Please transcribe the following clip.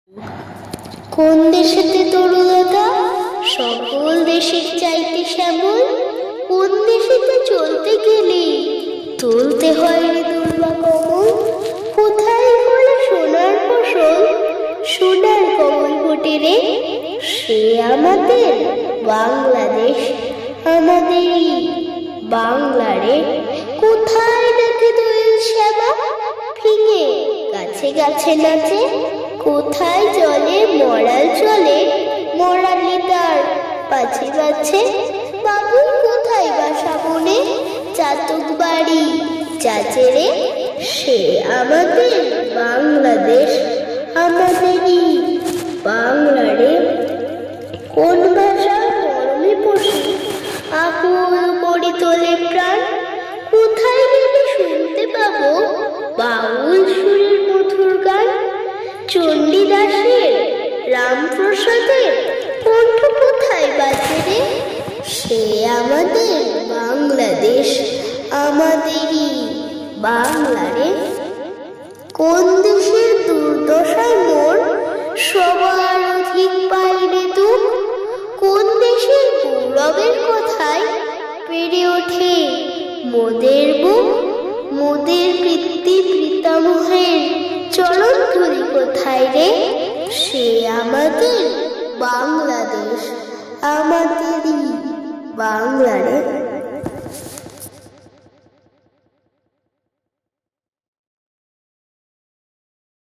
কোন দেশেতে তরুলতা সকল দেশের চাইতে শ্যামল, কোন দেশেতে চলতে গেলে তুলতে হয় রে দুর্বা কমল। কোথায় ফলে সোনার ফসল, সোনার কমল ফোটে রে, সে আমাদের বাংলাদেশ, আমাদেরই বাংলা রে। কোথায় দেখে দোয়েল শ্যামা ফিঙে গাছে গাছে নাচে, কোথায় জলে মরাল চলে, মরালি তার পাছে পাছে। বাবু কোথায় বাসা বনে, চাতক বাড়ি চাচেরে, সে আমাদের বাংলাদেশ, আমাদেরই বাংলা রে। কোন ভাষা মরমে পশু আকুল করি তোলে প্রাণ, কোথায় গেলে শুনতে পাবো বাউল সুরের মধুর গান। চণ্ডীদাসের রামপ্রসাদের কণ্ঠ কোথায় বাজে রে, সে আমাদের বাংলাদেশ, আমাদেরই বাংলা রে। কোন দেশের দুর্দশায় মোর সবার অধিক পাইরে দুঃখ, কোন দেশের গৌরবের কথায় পেরে ওঠে মোদের বুক। মোদের পিতৃ পিতামহের চরণ ধরি কোথায় রে, সে আমাদের বাংলাদেশ, আমাদেরই বাংলা রে।